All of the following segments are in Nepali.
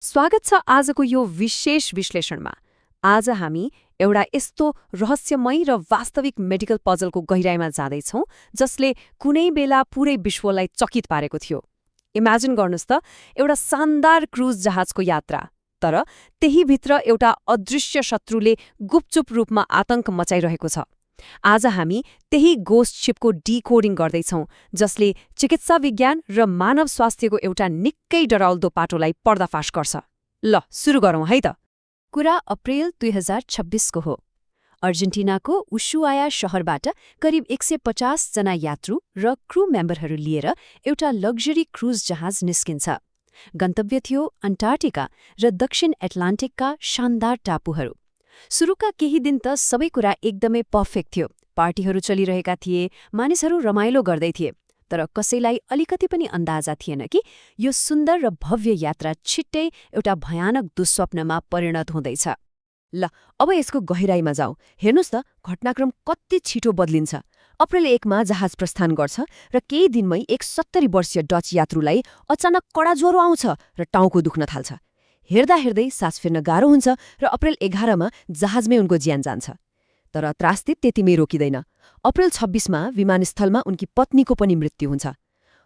स्वागत छ आजको यो विशेष विश्लेषणमा। आज हामी एउटा यस्तो रहस्यमय र वास्तविक मेडिकल पजलको गहिराइमा जाँदैछौँ जसले कुनै बेला पुरै विश्वलाई चकित पारेको थियो। इमेजिन गर्नुहोस् त, एउटा शानदार क्रुज जहाजको यात्रा, तर त्यहीभित्र एउटा अदृश्य शत्रुले गुपचुप रूपमा आतंक मचाइरहेको छ। आज हामी त्यही गोस्ट शिपको डिकोडिङ गर्दैछौँ, जसले चिकित्सा विज्ञान र मानव स्वास्थ्यको एउटा निकै डराउदो पाटोलाई पर्दाफास गर्छ। ल सुरु गरौँ है त। कुरा अप्रिल 2026 को हो। अर्जेन्टिनाको उशुआया शहरबाट करिब 150 जना यात्रु र क्रू मेम्बरहरू लिएर एउटा लग्जरी क्रुज जहाज निस्किन्छ। गन्तव्य थियो अन्टार्कटिका र दक्षिण एटलान्टिकका शानदार टापुहरू। सुरुका केही दिन त सबै कुरा एकदमै पर्फेक्ट थियो। पार्टीहरू चलिरहेका थिए, मानिसहरू रमाइलो गर्दै थिए, तर कसैलाई अलिकति पनि अन्दाजा थिएन कि यो सुन्दर र भव्य यात्रा छिट्टै एउटा भयानक दुःस्वप्नमा परिणत हुँदैछ। ल अब यसको गहिराइमा जाउँ। हेर्नुहोस् त, घटनाक्रम कति छिटो बदलिन्छ। अप्रिल 1 मा जहाज प्रस्थान गर्छ र केही दिनमै एक 70 वर्षीय डच यात्रुलाई अचानक कडा ज्वरो आउँछ र टाउको दुख्न थाल्छ। हेर्दा हेर्दै सास फेर्न गाह्रो हुन्छ र अप्रिल 11 मा जहाजमै उनको ज्यान जान्छ। तर त्रासदी त्यतिमै रोकिँदैन। अप्रिल 26 मा विमानस्थलमा उनकी पत्नीको पनि मृत्यु हुन्छ।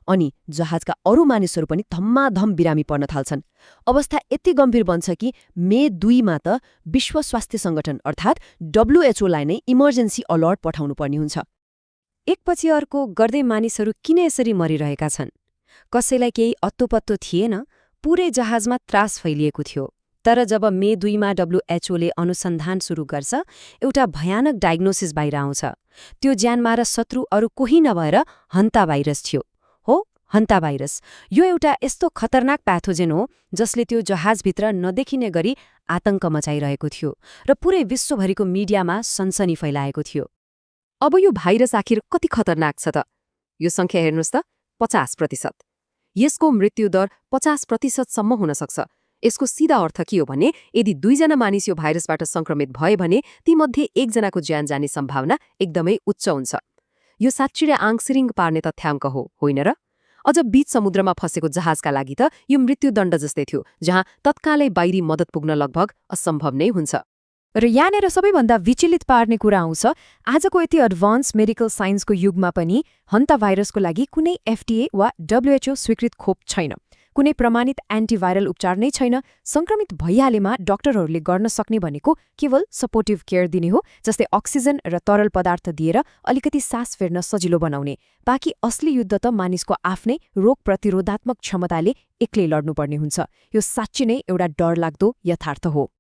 अनि जहाजका अरू मानिसहरू पनि धम्माधम बिरामी पर्न थाल्छन्। अवस्था यति गम्भीर बन्छ कि मे 2 मा त विश्व स्वास्थ्य सङ्गठन अर्थात् WHO लाई नै इमर्जेन्सी अलर्ट पठाउनु पर्ने हुन्छ। एकपछि अर्को गर्दै मानिसहरू किन यसरी मरिरहेका छन्? कसैलाई केही अत्तोपत्तो थिएन। पुरै जहाजमा त्रास फैलिएको थियो। तर जब मे 2 मा WHO ले अनुसन्धान सुरु गर्छ, एउटा भयानक डायग्नोसिस बाहिर आउँछ। त्यो ज्यानमारा शत्रु अरू कोही नभएर हन्ता भाइरस थियो। हो, हन्ता भाइरस। यो एउटा यस्तो खतरनाक प्याथोजेन हो जसले त्यो जहाजभित्र नदेखिने गरी आतंक मचाइरहेको थियो र पुरै विश्वभरिको मिडियामा सनसनी फैलाएको थियो। अब यो भाइरस आखिर कति खतरनाक छ त? यो सङ्ख्या हेर्नुहोस् त, 50%। यसको मृत्युदर 50%सम्म हुन सक्छ। यसको सिधा अर्थ के हो भने, यदि 2 जना मानिस यो भाइरसबाट संक्रमित भए भने तीमध्ये 1 जनाको ज्यान जाने सम्भावना एकदमै उच्च हुन्छ। यो साँच्चै आङसिरिङ पार्ने तथ्याङ्क हो, होइन र? अझ बीच समुद्रमा फसेको जहाजका लागि त यो मृत्युदण्ड जस्तै थियो, जहाँ तत्कालै बाहिरी मद्दत पुग्न लगभग असम्भव नै हुन्छ। र यहाँनिर सबैभन्दा विचलित पार्ने कुरा आउँछ, आजको यति एडभान्स मेडिकल साइन्सको युगमा पनि हन्ता भाइरसको लागि कुनै FDA वा WHO स्वीकृत खोप छैन। कुनै प्रमाणित एन्टिभाइरल उपचार नै छैन। संक्रमित भइहालेमा डाक्टरहरूले गर्न सक्ने भनेको केवल सपोर्टिभ केयर दिने हो, जस्तै अक्सिजन र तरल पदार्थ दिएर अलिकति सास फेर्न सजिलो बनाउने। बाँकी असली युद्ध त मानिसको आफ्नै रोग प्रतिरोधात्मक क्षमताले एक्लै लड्नुपर्ने हुन्छ। यो साँच्चै नै एउटा डरलाग्दो यथार्थ हो।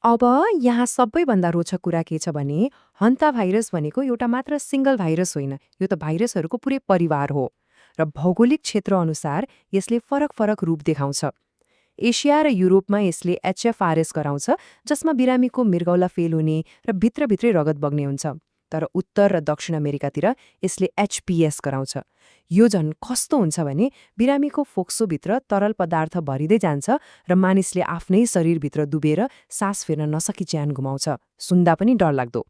अब यहाँ सबैभन्दा रोचक कुरा के छ भने, हन्ता भाइरस भनेको एउटा मात्र सिंगल भाइरस होइन, यो त भाइरसहरूको पुरै परिवार हो र भौगोलिक क्षेत्र अनुसार यसले फरक फरक रूप देखाउँछ। एसिया र युरोपमा यसले HFRS गराउँछ, जसमा बिरामीको मृगौला फेल हुने र भित्रभित्रै रगत बग्ने हुन्छ। तर उत्तर र दक्षिण अमेरिकातिर यसले HPS गराउँछ। यो झन् कस्तो हुन्छ भने, बिरामीको फोक्सोभित्र तरल पदार्थ भरिँदै जान्छ र मानिसले आफ्नै शरीरभित्र डुबेर सास फेर्न नसकी ज्यान गुमाउँछ। सुन्दा पनि डरलाग्दो।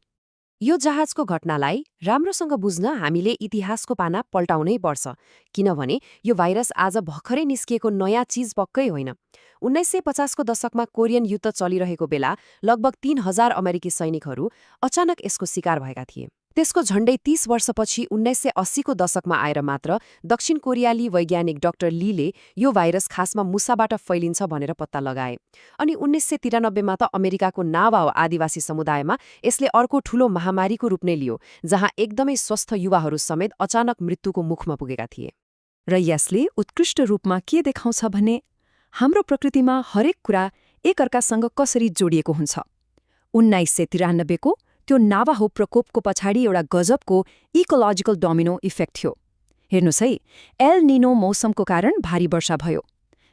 यो जहाजको घटनालाई राम्रोसँग बुझ्न हामीले इतिहासको पाना पल्टाउनै पर्छ, किनभने यो भाइरस आज भर्खरै निस्किएको नयाँ चिज पक्कै होइन। 1950 को दशकमा कोरियन युद्ध चलिरहेको बेला लगभग 3000 अमेरिकी सैनिकहरू अचानक यसको शिकार भएका थिए। त्यसको झण्डै 30 वर्षपछि 1980 को दशकमा आएर मात्र दक्षिण कोरियाली वैज्ञानिक डाक्टर लीले यो भाइरस खासमा मुसाबाट फैलिन्छ भनेर पत्ता लगाए। अनि 1993 मा त अमेरिकाको नावाओ आदिवासी समुदायमा यसले अर्को ठूलो महामारीको रूप नै लियो, जहाँ एकदमै स्वस्थ युवाहरू समेत अचानक मृत्युको मुखमा पुगेका थिए। र यसले उत्कृष्ट रूपमा के देखाउँछ भने, हाम्रो प्रकृतिमा हरेक कुरा एकअर्कासँग कसरी जोडिएको हुन्छ। 1993 को त्यो नावाहो प्रकोपको पछाडि एउटा गजबको इकोलोजिकल डोमिनो इफेक्ट थियो। हेर्नुहोस् है, एल निनो मौसमको कारण भारी वर्षा भयो।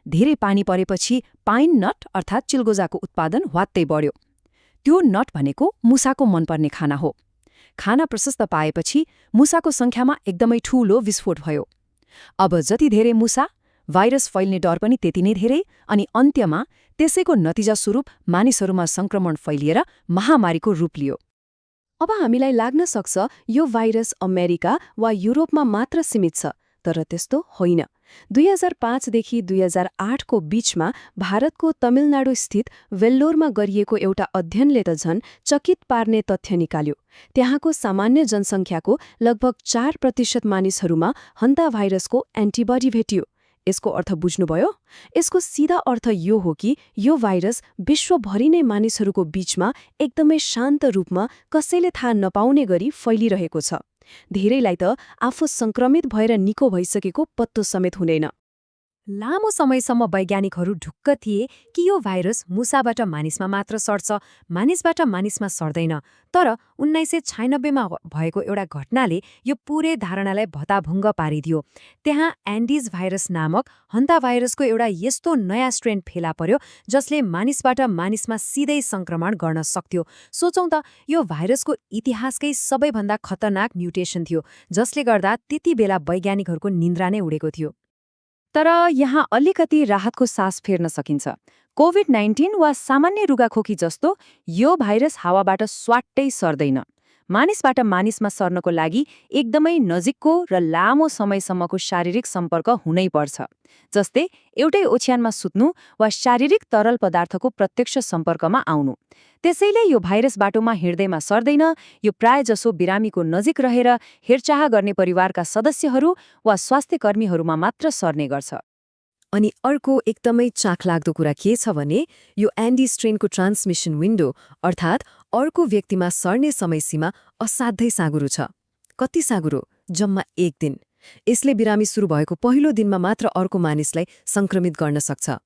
धेरै पानी परेपछि पाइन नट अर्थात् चिलगोजाको उत्पादन ह्वात्तै बढ्यो। त्यो नट भनेको मुसाको मनपर्ने खाना हो। खाना प्रशस्त पाएपछि मुसाको सङ्ख्यामा एकदमै ठूलो विस्फोट भयो। अब जति धेरै मुसा, भाइरस फैल्ने डर पनि त्यति नै धेरै, अनि अन्त्यमा त्यसैको नतिजा स्वरूप मानिसहरूमा संक्रमण फैलिएर महामारीको रूप लियो। अब हामीलाई लाग्न सक्छ यो भाइरस अमेरिका वा युरोपमा मात्र सीमित छ, तर त्यस्तो होइन। 2005 देखि 2008 को बीचमा भारतको तमिलनाडु स्थित वेल्लोरमा गरिएको एउटा अध्ययनले त झन् चकित पार्ने तथ्य निकाल्यो। त्यहाँको सामान्य जनसङ्ख्याको लगभग 4% मानिसहरूमा हन्ता भाइरसको एन्टिबडी भेटियो। यसको अर्थ बुझ्नुभयो? यसको सीधा अर्थ यो हो कि यो भाइरस विश्वभरि नै मानिसहरूको बीचमा एकदमै शान्त रूपमा कसैले थाहा नपाउने गरी फैलिरहेको छ। धेरैलाई त आफू संक्रमित भएर निको भइसकेको पत्तो समेत हुँदैन। लामो समयसम्म वैज्ञानिकहरू ढुक्क थिए कि यो भाइरस मुसाबाट मानिसमा मात्र सर्छ, मानिसबाट मानिसमा सर्दैन। तर 1996 मा भएको एउटा घटनाले यो पूरै धारणालाई भताभुङ्ग पारिदियो। त्यहाँ एन्डिज भाइरस नामक हन्ता भाइरसको एउटा यस्तो नयाँ स्ट्रेन फेला पर्यो जसले मानिसबाट मानिसमा सिधै संक्रमण गर्न सक्थ्यो। सोचौं त, यो भाइरसको इतिहासकै सबैभन्दा खतरनाक म्युटेसन थियो, जसले गर्दा त्यति बेला वैज्ञानिकहरूको निन्द्रा नै उडेको थियो। तर यहाँ अलिकति राहतको सास फेर्न सकिन्छ। कोभिड-19 वा सामान्य रुगाखोकी जस्तो यो भाइरस हावाबाट स्वाट्टै सर्दैन। मानिसबाट मानिसमा सर्नको लागि एकदमै नजिकको र लामो समयसम्मको शारीरिक सम्पर्क हुनै पर्छ। जस्तै एउटै ओछ्यानमा सुत्नु वा शारीरिक तरल पदार्थको प्रत्यक्ष सम्पर्कमा आउनु। त्यसैले यो भाइरस बाटोमा हिँड्दैमा सर्दैन, यो प्रायजसो बिरामीको नजिक रहेर हेरचाह गर्ने परिवारका सदस्यहरू वा स्वास्थ्य कर्मीहरूमा मात्र सर्ने गर्छ। अनि अर्को एकदमै चाखलाग्दो कुरा के छ भने यो एन्डी स्ट्रेनको ट्रान्समिसन विन्डो अर्थात् अर्को व्यक्तिमा सर्ने समय सीमा असाध्यै साँघुरो छ। कति साँघुरो? जम्मा 1 दिन। यसले बिरामी सुरु भएको पहिलो दिनमा मात्र अर्को मानिसलाई संक्रमित गर्न सक्छ।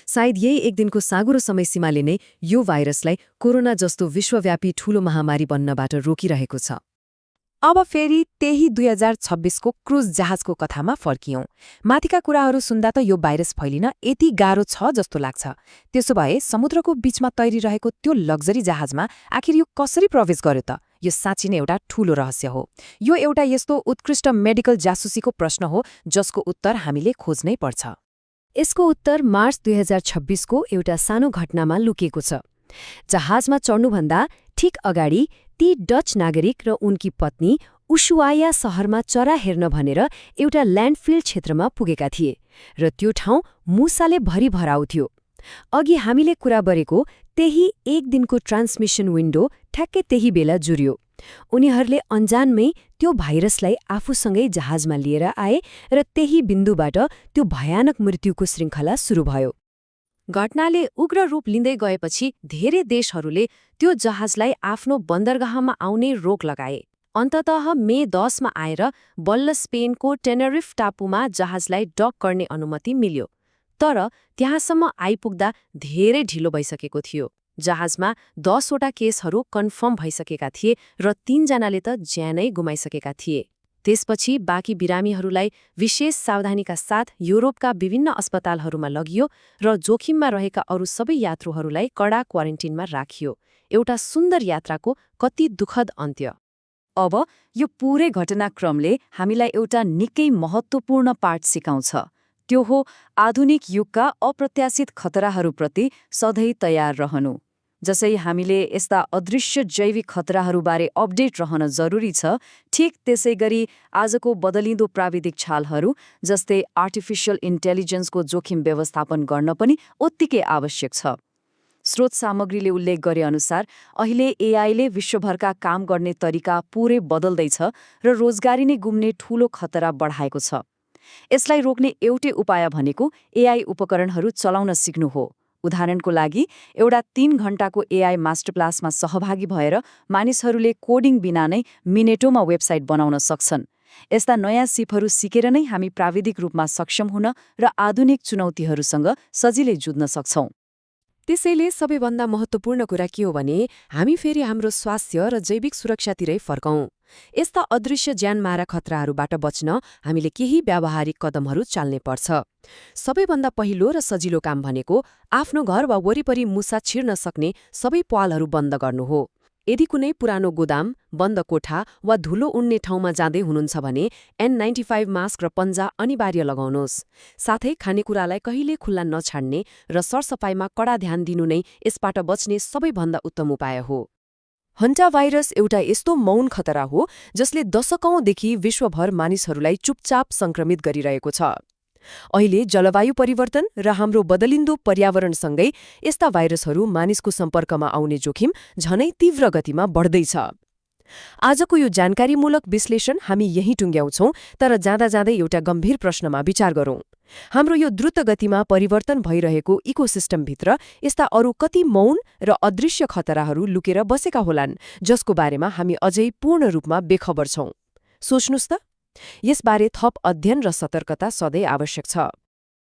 सायद यही 1 दिनको साँघुरो समय सीमाले नै यो भाइरसलाई कोरोना जस्तो विश्वव्यापी ठूलो महामारी बन्नबाट रोकिरहेको छ। अब फेरि त्यही 2026 को क्रुज जहाजको कथामा फर्कियौं। माथिका कुराहरू सुन्दा त यो भाइरस फैलिन यति गाह्रो छ जस्तो लाग्छ। त्यसो भए समुद्रको बीचमा तैरिरहेको त्यो लग्जरी जहाजमा आखिर यो कसरी प्रवेश गर्यो त? यो साँच्चै नै एउटा ठूलो रहस्य हो। यो एउटा यस्तो उत्कृष्ट मेडिकल जासुसीको प्रश्न हो जसको उत्तर हामीले खोज्नै पर्छ। यसको उत्तर मार्च 2026 को एउटा सानो घटनामा लुकेको छ। जहाजमा चढ्नुभन्दा ठिक अगाडि ती डच नागरिक र उनकी पत्नी उशुआया शहरमा चरा हेर्न भनेर एउटा ल्यान्डफिल क्षेत्रमा पुगेका थिए र त्यो ठाउँ मुसाले भरिभराउ थियो। अघि हामीले कुरा गरेको त्यही 1 दिनको ट्रान्समिसन विन्डो ठ्याक्कै त्यही बेला जुर्यो। उनीहरूले अन्जानमै त्यो भाइरसलाई आफूसँगै जहाजमा लिएर आए र त्यही बिन्दुबाट त्यो भयानक मृत्युको श्रृङ्खला सुरु भयो। घटनाले उग्र रूप लिँदै गएपछि धेरै देशहरूले त्यो जहाजलाई आफ्नो बन्दरगाहमा आउने रोक लगाए। अन्ततः मे 10 मा आएर बल्ल स्पेनको टेनरिफ टापुमा जहाजलाई डक गर्ने अनुमति मिल्यो। तर त्यहाँसम्म आइपुग्दा धेरै ढिलो भइसकेको थियो। जहाजमा 10 वटा केसहरू कन्फर्म भइसकेका थिए र 3 जनाले त ज्यानै गुमाइसकेका थिए। त्यसपछि बाँकी बिरामीहरूलाई विशेष सावधानीका साथ युरोपका विभिन्न अस्पतालहरूमा लगियो र जोखिममा रहेका अरू सबै यात्रुहरूलाई कडा क्वारेन्टिनमा राखियो। एउटा सुन्दर यात्राको कति दुखद अन्त्य। अब यो पूरै घटनाक्रमले हामीलाई एउटा निकै महत्त्वपूर्ण पाठ सिकाउँछ। त्यो हो आधुनिक युगका अप्रत्याशित खतराहरूप्रति सधैँ तयार रहनु। जसै हामीले यस्ता अदृश्य जैविक खतराहरूबारे अपडेट रहन जरुरी छ, ठीक त्यसै गरी आजको बदलिँदो प्राविधिक चालहरू जस्तै आर्टिफिशियल इन्टेलिजेन्सको जोखिम व्यवस्थापन गर्न पनि उत्तिकै आवश्यक छ। स्रोत सामग्रीले उल्लेख गरे अनुसार अहिले एआईले विश्वभरका काम गर्ने तरिका पूरै बदल्दैछ र रोजगारी नै गुम्ने ठूलो खतरा बढाएको छ। यसलाई रोक्ने एउटै उपाय भनेको एआई उपकरणहरू चलाउन सिक्नु हो। उदाहरणको लागि एउटा 3 घण्टाको एआई मास्टर क्लासमा सहभागी भएर मानिसहरूले कोडिङ बिना नै मिनेटोमा वेबसाइट बनाउन सक्छन्। यस्ता नयाँ सिपहरू सिकेर नै हामी प्राविधिक रूपमा सक्षम हुन र आधुनिक चुनौतीहरूसँग सजिलै जुझ्न सक्छौं। त्यसैले सबैभन्दा महत्त्वपूर्ण कुरा के हो भने हामी फेरि हाम्रो स्वास्थ्य र जैविक सुरक्षातिरै फर्कौं। यस्ता अदृश्य ज्यानमारा खतराहरूबाट बच्न हामीले केही व्यावहारिक कदमहरू चाल्नै पर्छ। सबैभन्दा पहिलो र सजिलो काम भनेको आफ्नो घर वा वरिपरि मुसा छिर्न सक्ने सबै प्वालहरू बन्द गर्नु हो। यदि कुनै पुरानो गोदाम, बन्द कोठा वा धुलो उड्ने ठाउँमा जाँदै हुनुहुन्छ भने N95 मास्क र पन्जा अनिवार्य लगाउनुहोस्। साथै खानेकुरालाई कहिले खुल्ला नछाड्ने र सरसफाइमा कडा ध्यान दिनु नै यसबाट बच्ने सबैभन्दा उत्तम उपाय हो। हन्टा भाइरस एउटा यस्तो मौन खतरा हो जसले दशकौंदेखि विश्वभर मानिसहरूलाई चुपचाप संक्रमित गरिरहेको छ। अहिले जलवायु परिवर्तन र हाम्रो बदलिन्दो पर्यावरणसँगै यस्ता भाइरसहरू मानिसको सम्पर्कमा आउने जोखिम झनै तीव्र गतिमा बढ्दैछ। आजको यो जानकारीमूलक विश्लेषण हामी यहीँ टुङ्ग्याउँछौँ, तर जाँदा जाँदै एउटा गम्भीर प्रश्नमा विचार गरौँ। हाम्रो यो द्रुत गतिमा परिवर्तन भइरहेको इकोसिस्टमभित्र यस्ता अरू कति मौन र अदृश्य खतराहरू लुकेर बसेका होलान्, जसको बारेमा हामी अझै पूर्ण रूपमा बेखबर छौँ। सोच्नुस् त, यसबारे थप अध्ययन र सतर्कता सधैँ आवश्यक छ।